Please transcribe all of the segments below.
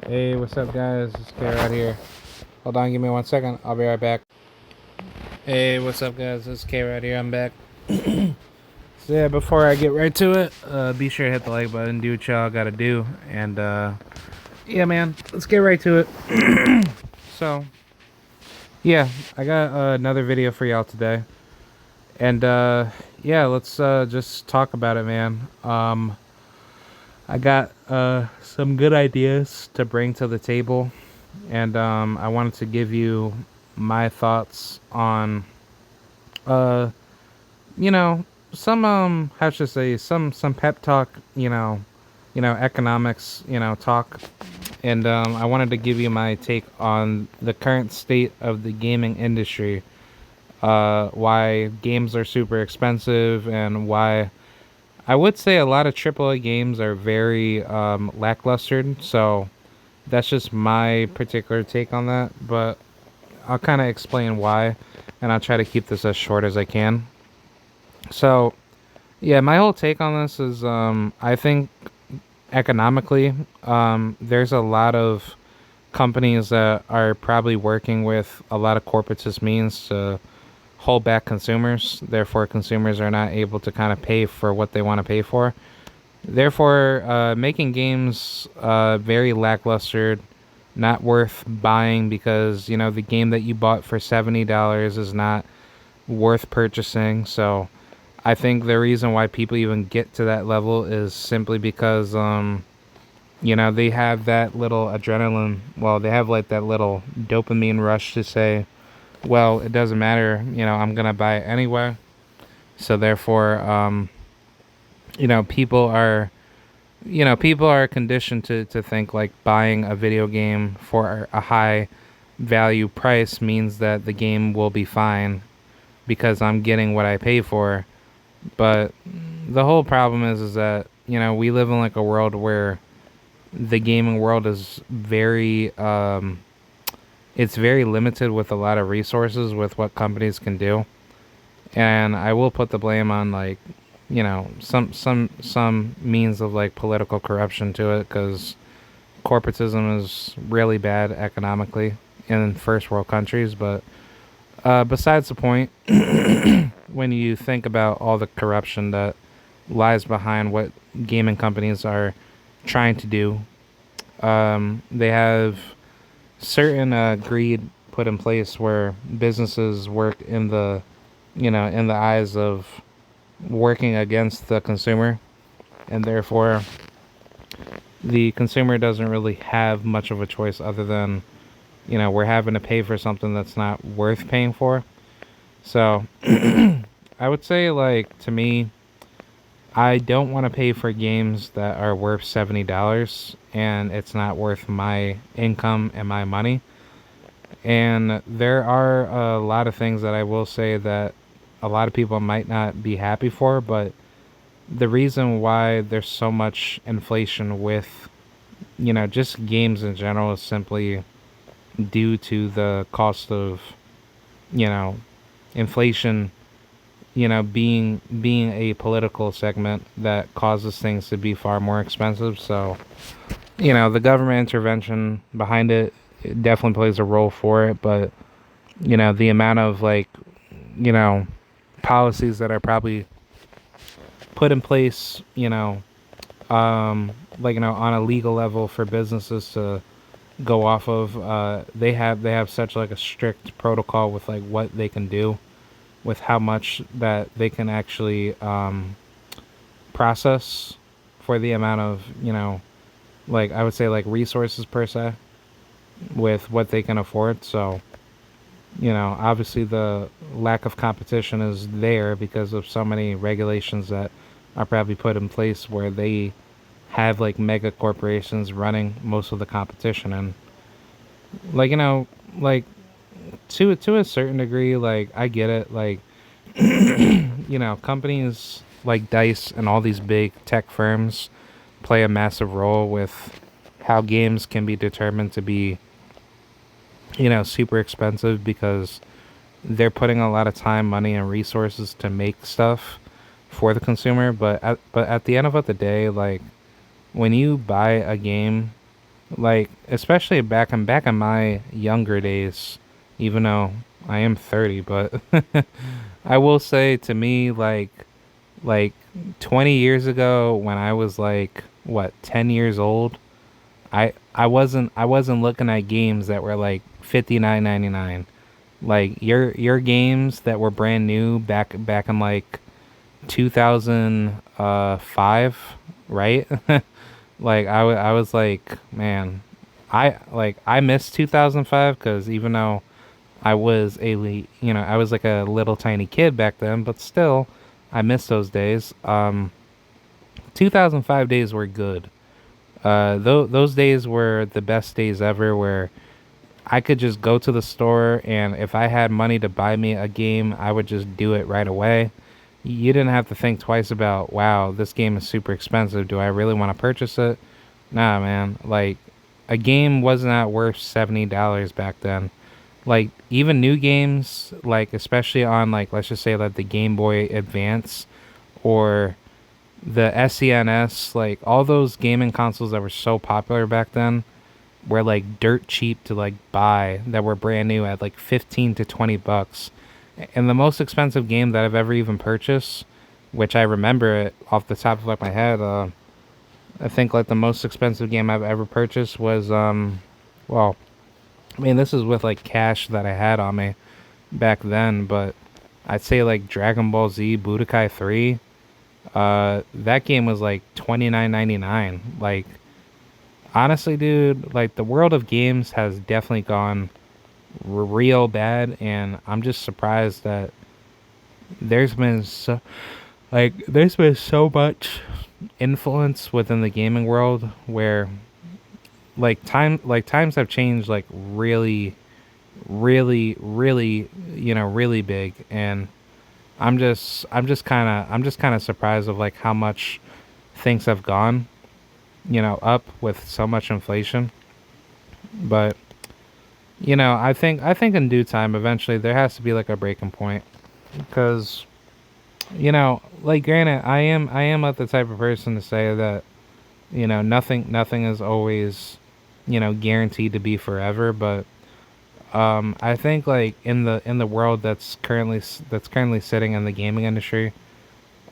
Hey, what's up, guys? It's K right here. Hold on, give me 1 second. I'll be right back. Hey, what's up, guys? It's K right here. I'm back. So yeah, before I get right to it, be sure to hit the like button. Do what y'all gotta do, and yeah, man, let's get right to it. So yeah, I got another video for y'all today, and yeah, let's just talk about it, man. I got some good ideas to bring to the table, and I wanted to give you my thoughts on uh you know some how should I say, some pep talk, economics, talk, and I wanted to give you my take on the current state of the gaming industry, why games are super expensive, and why I would say a lot of AAA games are very lackluster. So that's just my particular take on that, but I'll kind of explain why, and I'll try to keep this as short as I can. So, yeah, my whole take on this is I think economically, there's a lot of companies that are probably working with a lot of corporatist means to hold back consumers. Therefore, consumers are not able to kind of pay for what they want to pay for. Therefore, making games very lackluster, not worth buying, because the game that you bought for $70 is not worth purchasing. So I think the reason why people even get to that level is simply because they have that little adrenaline. Well, they have like that little dopamine rush to say, well, it doesn't matter. I'm gonna buy it anyway. So therefore, people are people are conditioned to think like buying a video game for a high value price means that the game will be fine because I'm getting what I pay for. But the whole problem is that we live in like a world where the gaming world is very it's very limited with a lot of resources with what companies can do. And I will put the blame on like some means of like political corruption to it, because corporatism is really bad economically in first world countries. But besides the point, when you think about all the corruption that lies behind what gaming companies are trying to do, they have certain greed put in place where businesses work in the in the eyes of working against the consumer, and therefore the consumer doesn't really have much of a choice other than we're having to pay for something that's not worth paying for. So I would say, like, to me, I don't want to pay for games that are worth $70 and it's not worth my income and my money. And there are a lot of things that I will say that a lot of people might not be happy for, but the reason why there's so much inflation with, just games in general is simply due to the cost of, you know, inflation, being a political segment that causes things to be far more expensive. So, the government intervention behind it definitely plays a role for it, but the amount of like, you know, policies that are probably put in place, like on a legal level for businesses to go off of, they have such like a strict protocol with like what they can do, with how much that they can actually process for the amount of like I would say like resources per se, with what they can afford. So obviously the lack of competition is there because of so many regulations that are probably put in place where they have like mega corporations running most of the competition. And like like to a certain degree, like I get it, like companies like DICE and all these big tech firms play a massive role with how games can be determined to be super expensive, because they're putting a lot of time, money, and resources to make stuff for the consumer. But at the end of the day, like when you buy a game, Like especially back in my younger days, even though I am 30, but I will say to me like 20 years ago when I was like what 10 years old, I wasn't looking at games that were like 59.99. Like your games that were brand new back in like 2005, right? Like I was like, man, I missed 2005 because even though I was like a little tiny kid back then, but still, I miss those days. 2005 days were good. Those days were the best days ever, where I could just go to the store, and if I had money to buy me a game, I would just do it right away. You didn't have to think twice about, wow, this game is super expensive. Do I really want to purchase it? Nah, man. Like, a game was not worth $70 back then. Like, even new games, like, especially on, like, let's just say, like, the Game Boy Advance or the SENS, like, all those gaming consoles that were so popular back then were, like, dirt cheap to, like, buy that were brand new at, like, 15 to 20 bucks. And the most expensive game that I've ever even purchased, which I remember it off the top of like my head, I think like the most expensive game I've ever purchased was well, I mean this is with like cash that I had on me back then, but I'd say like Dragon Ball Z Budokai 3. That game was like 29.99. Like honestly, dude, like the world of games has definitely gone real bad, and I'm just surprised that there's been so there's been so much influence within the gaming world where times have changed like really really big, and I'm just kind of surprised of like how much things have gone up with so much inflation. But I think in due time eventually there has to be like a breaking point, because like granted, I am not the type of person to say that nothing is always guaranteed to be forever, but I think like in the world that's currently sitting in the gaming industry,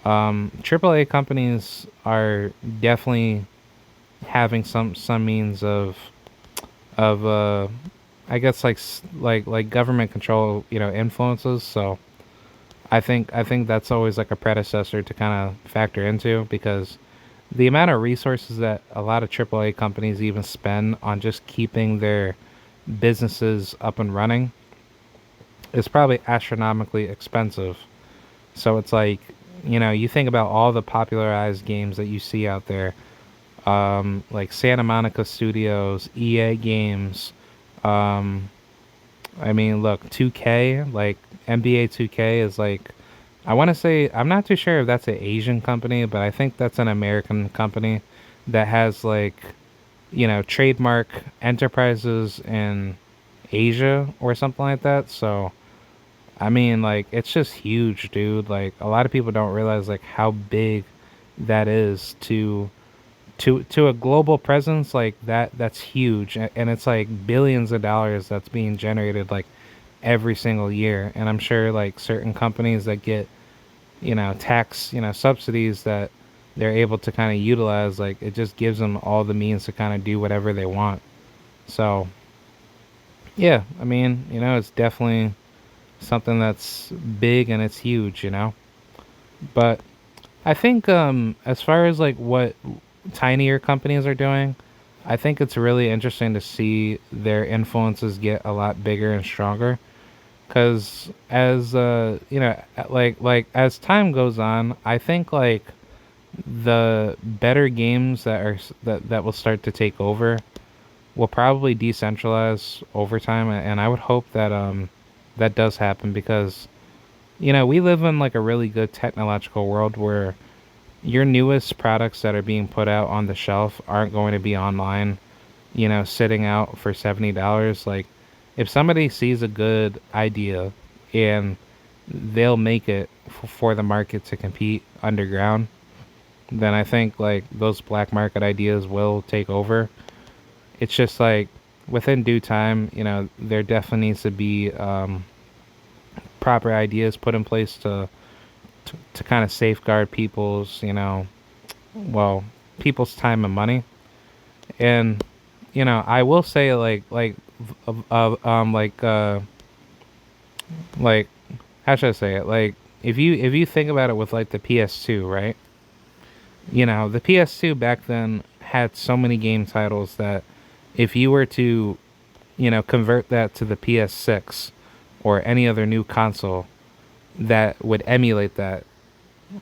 AAA companies are definitely having some means of I guess like government control influences. So I think that's always like a predecessor to kind of factor into, because the amount of resources that a lot of AAA companies even spend on just keeping their businesses up and running is probably astronomically expensive. So it's like, you think about all the popularized games that you see out there, like Santa Monica Studios, EA Games. Um, I mean, look, 2K, like NBA 2K is like, I want to say, I'm not too sure if that's an Asian company, but I think that's an American company that has like, trademark enterprises in Asia or something like that. So, I mean, like, it's just huge, dude. Like, a lot of people don't realize like how big that is to a global presence like that. That's huge, and it's like billions of dollars that's being generated like every single year. And I'm sure like certain companies that get tax subsidies that they're able to kind of utilize, like it just gives them all the means to kind of do whatever they want. So yeah, I mean, it's definitely something that's big and it's huge. But I think as far as like what tinier companies are doing, I think it's really interesting to see their influences get a lot bigger and stronger. Because as like as time goes on, I think like the better games that will start to take over will probably decentralize over time, and I would hope that that does happen, because we live in like a really good technological world where your newest products that are being put out on the shelf aren't going to be online, sitting out for $70. Like, if somebody sees a good idea and they'll make it for the market to compete underground, then I think like those black market ideas will take over. It's just like within due time, there definitely needs to be proper ideas put in place to kind of safeguard people's, well, people's time and money. And I will say like how should I say it? Like if you think about it with like the PS2, right? The PS2 back then had so many game titles that if you were to, convert that to the PS6 or any other new console that would emulate that,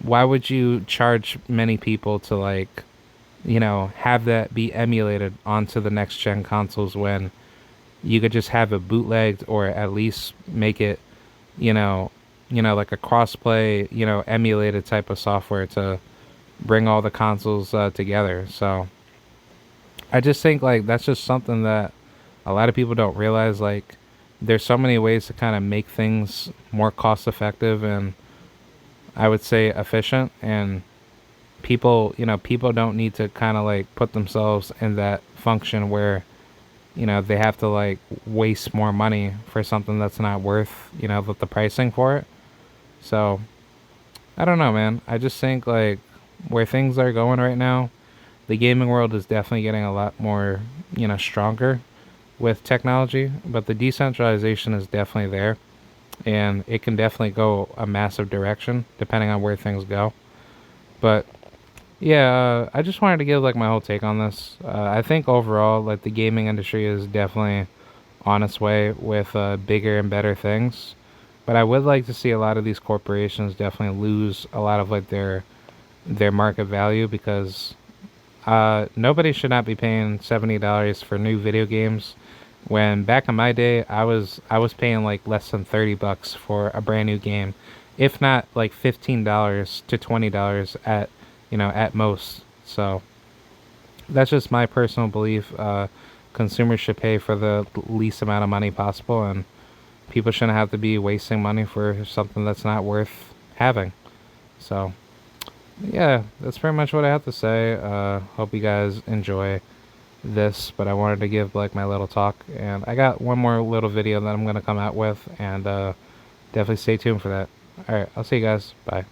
why would you charge many people to like, have that be emulated onto the next gen consoles when you could just have it bootlegged or at least make it, you know, like a crossplay, emulated type of software to bring all the consoles together. So I just think like that's just something that a lot of people don't realize. Like, there's so many ways to kind of make things more cost effective and I would say efficient. And people don't need to kind of like put themselves in that function where they have to like waste more money for something that's not worth the pricing for it. So I don't know, man. I just think like where things are going right now, the gaming world is definitely getting a lot more stronger with technology, but the decentralization is definitely there, and it can definitely go a massive direction depending on where things go. But yeah, I just wanted to give like my whole take on this. I think overall, like the gaming industry is definitely on its way with bigger and better things. But I would like to see a lot of these corporations definitely lose a lot of like their market value because nobody should not be paying $70 for new video games. When back in my day, I was paying like less than $30 for a brand new game, if not like $15 to $20 at most. So that's just my personal belief. Consumers should pay for the least amount of money possible, and people shouldn't have to be wasting money for something that's not worth having. So yeah, that's pretty much what I have to say. Hope you guys enjoy this, but I wanted to give like my little talk, and I got one more little video that I'm gonna come out with, and definitely stay tuned for that. All right, I'll see you guys. Bye.